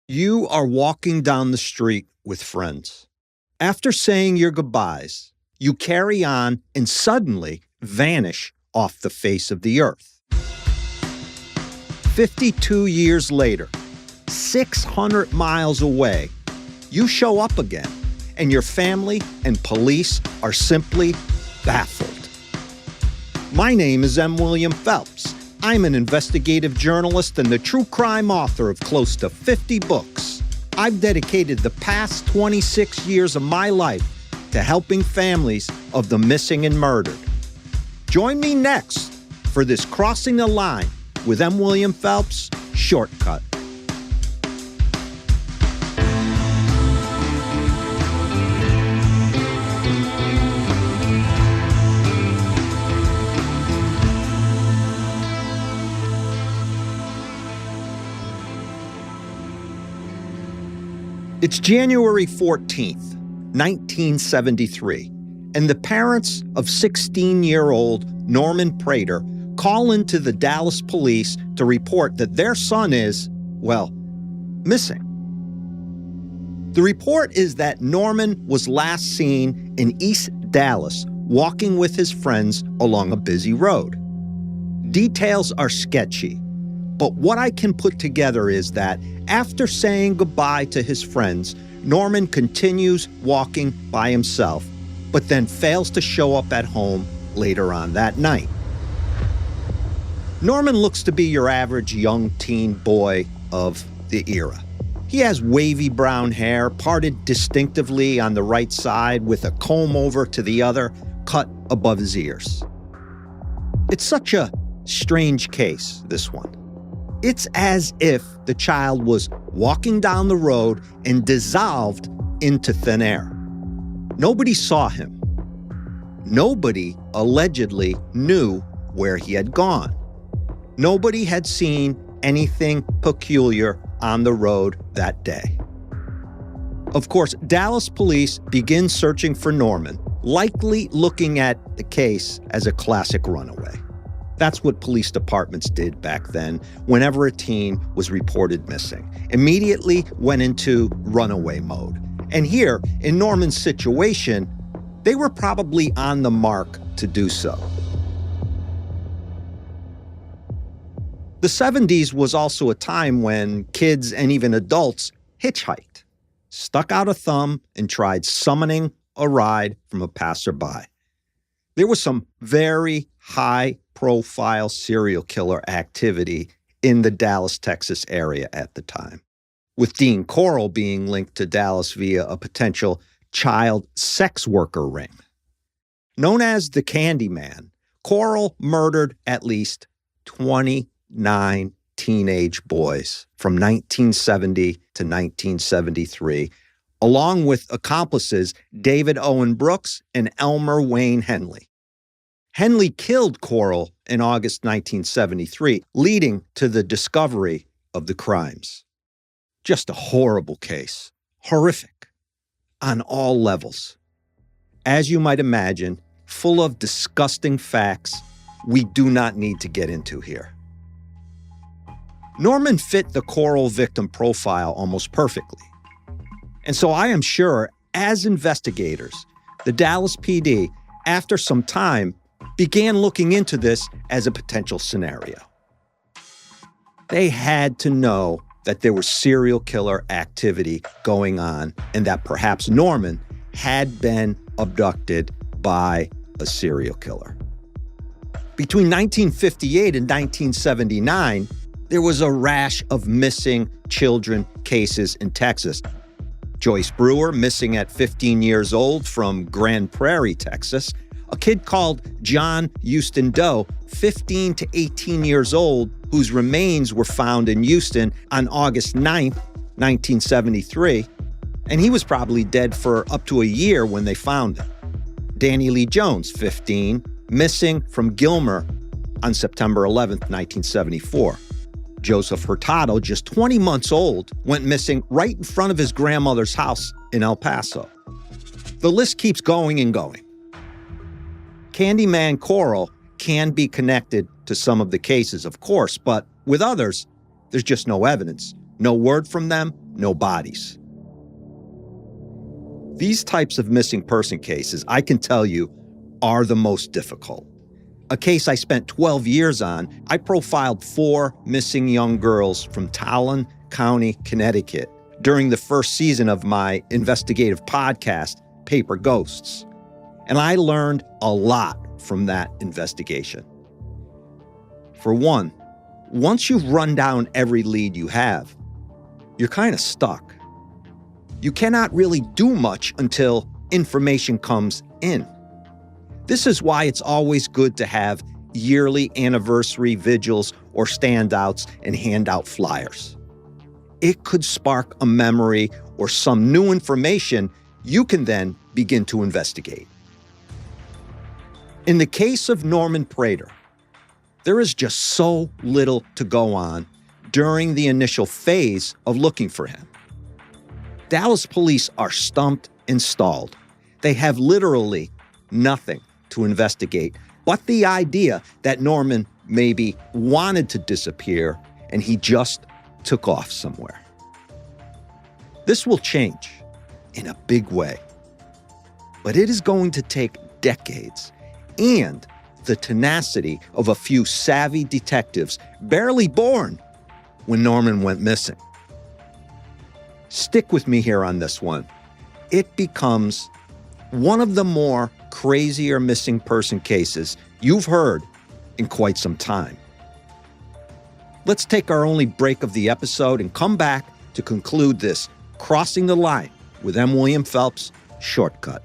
You are walking down the street with friends. After saying your goodbyes, you carry on and suddenly vanish off the face of the earth. 52 years later, 600 miles away, you show up again, and your family and police are simply baffled. My name is M. William Phelps. I'm an investigative journalist and the true crime author of close to 50 books. I've dedicated the past 26 years of my life to helping families of the missing and murdered. Join me next for this Crossing the Line with M. William Phelps shortcut. It's January 14th, 1973, and the parents of 16-year-old Norman Prater call into the Dallas police to report that their son is, well, missing. The report is that Norman was last seen in East Dallas walking with his friends along a busy road. Details are sketchy, but what I can put together is that after saying goodbye to his friends, Norman continues walking by himself, but then fails to show up at home later on that night. Norman looks to be your average young teen boy of the era. He has wavy brown hair, parted distinctively on the right side with a comb over to the other, cut above his ears. It's such a strange case, this one. It's as if the child was walking down the road and dissolved into thin air. Nobody saw him. Nobody allegedly knew where he had gone. Nobody had seen anything peculiar on the road that day. Of course, Dallas police begin searching for Norman, likely looking at the case as a classic runaway. That's what police departments did back then whenever a teen was reported missing. Immediately went into runaway mode. And here, in Norman's situation, they were probably on the mark to do so. The 70s was also a time when kids and even adults hitchhiked, stuck out a thumb, and tried summoning a ride from a passerby. There was some very high-profile serial killer activity in the Dallas, Texas area at the time, with Dean Corll being linked to Dallas via a potential child sex worker ring. Known as the Candyman, Corll murdered at least 29 teenage boys from 1970 to 1973, along with accomplices David Owen Brooks and Elmer Wayne Henley. Henley killed Corll in August 1973, leading to the discovery of the crimes. Just a horrible case. Horrific. On all levels. As you might imagine, full of disgusting facts we do not need to get into here. Norman fit the Corll victim profile almost perfectly. And so I am sure, as investigators, the Dallas PD, after some time, began looking into this as a potential scenario. They had to know that there was serial killer activity going on and that perhaps Norman had been abducted by a serial killer. Between 1958 and 1979, there was a rash of missing children cases in Texas. Joyce Brewer, missing at 15 years old from Grand Prairie, Texas. A kid called John Houston Doe, 15 to 18 years old, whose remains were found in Houston on August 9th, 1973, and he was probably dead for up to a year when they found him. Danny Lee Jones, 15, missing from Gilmer on September 11th, 1974. Joseph Hurtado, just 20 months old, went missing right in front of his grandmother's house in El Paso. The list keeps going and going. Candyman Corll can be connected to some of the cases, of course, but with others, there's just no evidence. No word from them, no bodies. These types of missing person cases, I can tell you, are the most difficult. A case I spent 12 years on, I profiled 4 missing young girls from Talon County, Connecticut, during the first season of my investigative podcast, Paper Ghosts. And I learned a lot from that investigation. For one, once you've run down every lead you have, you're kind of stuck. You cannot really do much until information comes in. This is why it's always good to have yearly anniversary vigils or standouts and hand out flyers. It could spark a memory or some new information you can then begin to investigate. In the case of Norman Prater, there is just so little to go on during the initial phase of looking for him. Dallas police are stumped and stalled. They have literally nothing to investigate but the idea that Norman maybe wanted to disappear and he just took off somewhere. This will change in a big way, but it is going to take decades and the tenacity of a few savvy detectives barely born when Norman went missing. Stick with me here on this one. It becomes one of the more crazier missing person cases you've heard in quite some time. Let's take our only break of the episode and come back to conclude this Crossing the Line with M. William Phelps shortcut.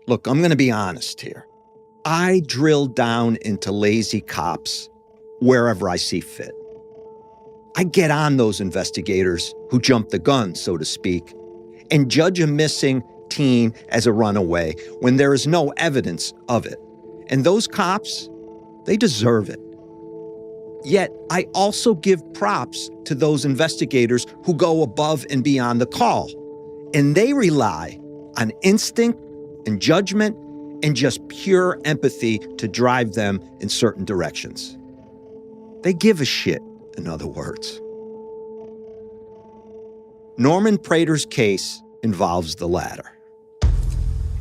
Look, I'm going to be honest here. I drill down into lazy cops wherever I see fit. I get on those investigators who jump the gun, so to speak, and judge a missing teen as a runaway when there is no evidence of it. And those cops, they deserve it. Yet, I also give props to those investigators who go above and beyond the call, and they rely on instinct and judgment and just pure empathy to drive them in certain directions. They give a shit, in other words. Norman Prater's case involves the latter.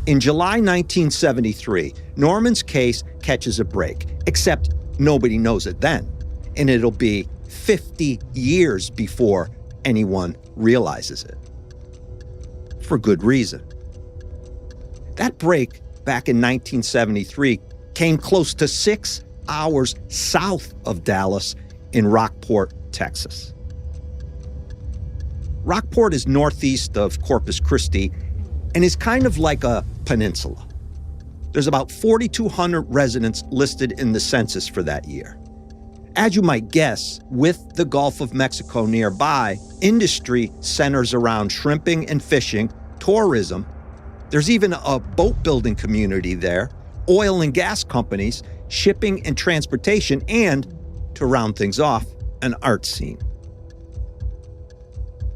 In July 1973, Norman's case catches a break, except nobody knows it then, and it'll be 50 years before anyone realizes it. For good reason. That break back in 1973 came close to 6 hours south of Dallas in Rockport, Texas. Rockport is northeast of Corpus Christi and is kind of like a peninsula. There's about 4,200 residents listed in the census for that year. As you might guess, with the Gulf of Mexico nearby, industry centers around shrimping and fishing, tourism. There's even a boat building community there, oil and gas companies, shipping and transportation, and, to round things off, an art scene.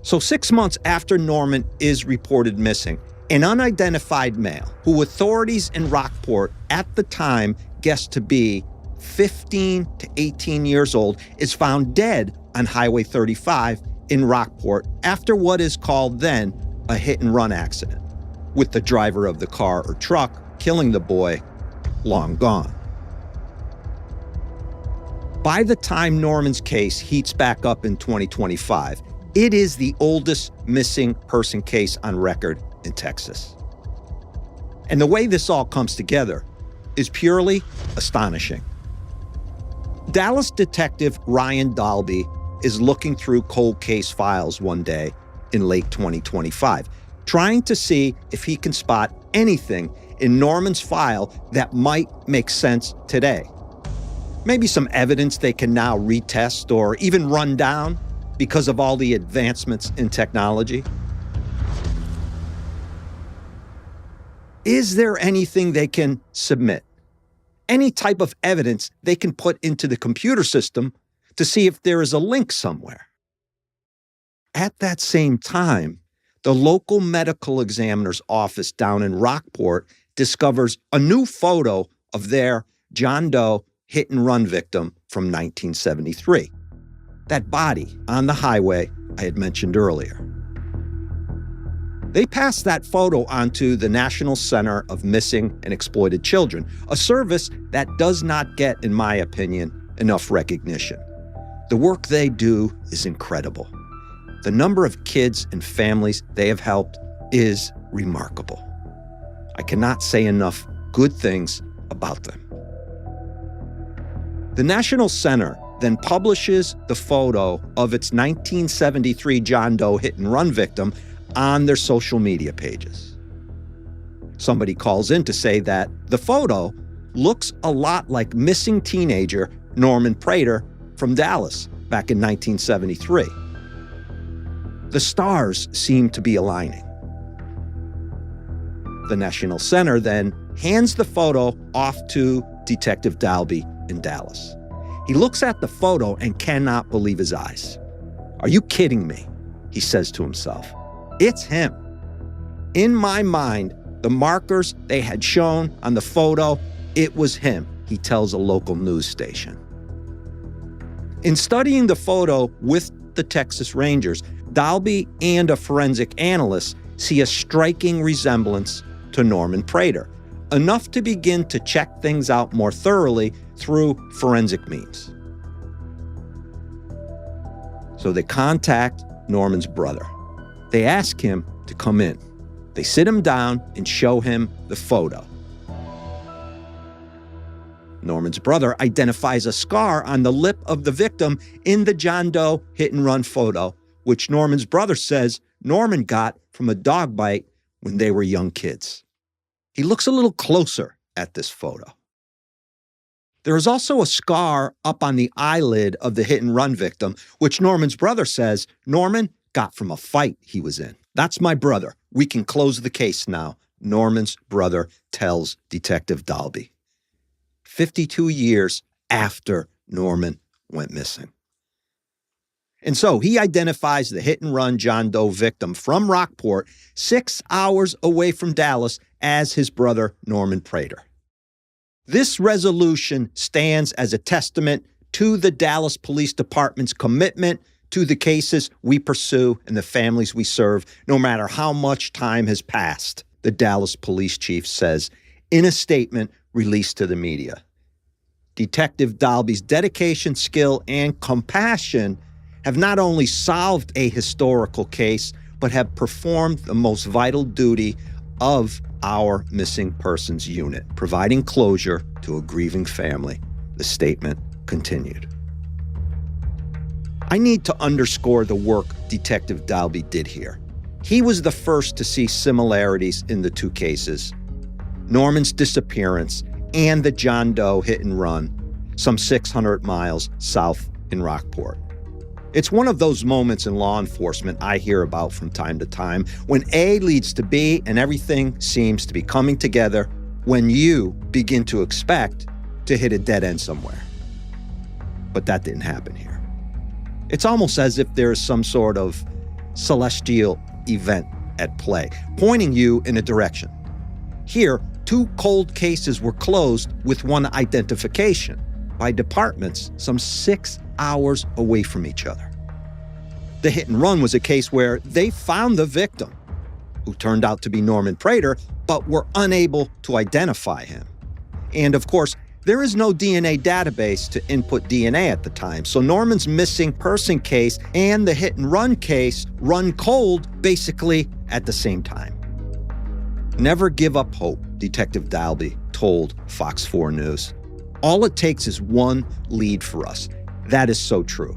So 6 months after Norman is reported missing, an unidentified male, who authorities in Rockport at the time guessed to be 15 to 18 years old, is found dead on Highway 35 in Rockport after what is called then a hit-and-run accident, with the driver of the car or truck killing the boy long gone. By the time Norman's case heats back up in 2025, it is the oldest missing person case on record in Texas. And the way this all comes together is purely astonishing. Dallas detective Ryan Dalby is looking through cold case files one day in late 2025, trying to see if he can spot anything in Norman's file that might make sense today. Maybe some evidence they can now retest or even run down because of all the advancements in technology. Is there anything they can submit? any type of evidence they can put into the computer system to see if there is a link somewhere. At that same time, the local medical examiner's office down in Rockport discovers a new photo of their John Doe hit-and-run victim from 1973. That body on the highway I had mentioned earlier. They passed that photo onto the National Center of Missing and Exploited Children, a service that does not get, in my opinion, enough recognition. The work they do is incredible. The number of kids and families they have helped is remarkable. I cannot say enough good things about them. The National Center then publishes the photo of its 1973 John Doe hit-and-run victim on their social media pages. Somebody calls in to say that the photo looks a lot like missing teenager Norman Prater from Dallas back in 1973. The stars seem to be aligning. The National Center then hands the photo off to Detective Dalby in Dallas. He looks at the photo and cannot believe his eyes. "Are you kidding me?" he says to himself. "It's him." In my mind, the markers they had shown on the photo, it was him, he tells a local news station. In studying the photo with the Texas Rangers, Dalby and a forensic analyst see a striking resemblance to Norman Prater, enough to begin to check things out more thoroughly through forensic means. So they contact Norman's brother. They ask him to come in. They sit him down and show him the photo. Norman's brother identifies a scar on the lip of the victim in the John Doe hit-and-run photo, which Norman's brother says Norman got from a dog bite when they were young kids. He looks a little closer at this photo. There is also a scar up on the eyelid of the hit-and-run victim, which Norman's brother says Norman got from a fight he was in. "That's my brother. We can close the case now," Norman's brother tells Detective Dalby. 52 years after Norman went missing. And so he identifies the hit-and-run John Doe victim from Rockport, 6 hours away from Dallas, as his brother Norman Prater. This resolution stands as a testament to the Dallas Police Department's commitment to the cases we pursue and the families we serve, no matter how much time has passed, the Dallas police chief says in a statement released to the media. Detective Dalby's dedication, skill, and compassion have not only solved a historical case, but have performed the most vital duty of our missing persons unit, providing closure to a grieving family, the statement continued. I need to underscore the work Detective Dalby did here. He was the first to see similarities in the two cases, Norman's disappearance and the John Doe hit and run, some 600 miles south in Rockport. It's one of those moments in law enforcement I hear about from time to time when A leads to B and everything seems to be coming together when you begin to expect to hit a dead end somewhere. But that didn't happen here. It's almost as if there is some sort of celestial event at play, pointing you in a direction. Here, two cold cases were closed with one identification by departments some 6 hours away from each other. The hit and run was a case where they found the victim, who turned out to be Norman Prater, but were unable to identify him. And of course, there is no DNA database to input DNA at the time, so Norman's missing person case and the hit and run case run cold basically at the same time. Never give up hope, Detective Dalby told Fox 4 News. All it takes is one lead for us. That is so true.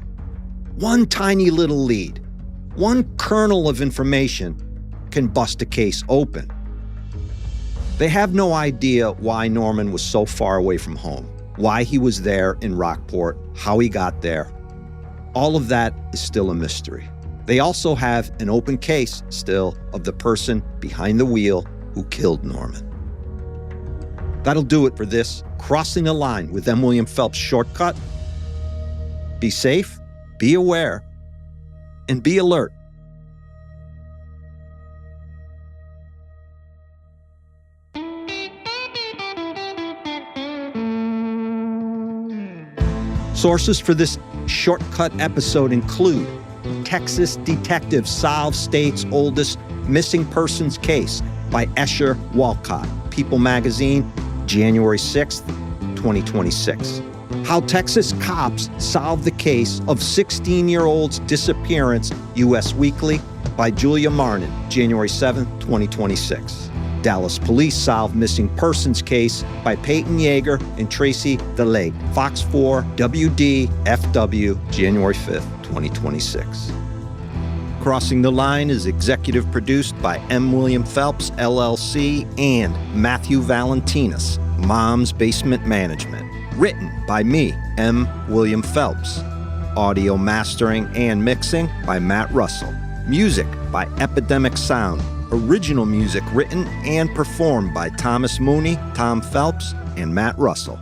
One tiny little lead, one kernel of information can bust a case open. They have no idea why Norman was so far away from home, why he was there in Rockport, how he got there. All of that is still a mystery. They also have an open case still of the person behind the wheel who killed Norman. That'll do it for this Crossing the Line with M. William Phelps shortcut. Be safe, be aware, and be alert. Sources for this shortcut episode include Texas detectives solve state's oldest missing persons case by Escher Walcott, People Magazine, January 6th, 2026. How Texas cops solve the case of 16-year-old's disappearance, U.S. Weekly, by Julia Marnin, January 7th, 2026. Dallas police solve missing persons case by Peyton Yeager and Tracy DeLake, Fox 4 WDFW, January 5th, 2026. Crossing the Line is executive produced by M. William Phelps, LLC, and Matthew Valentinus, Mom's Basement Management. Written by me, M. William Phelps. Audio mastering and mixing by Matt Russell. Music by Epidemic Sound. Original music written and performed by Thomas Mooney, Tom Phelps, and Matt Russell.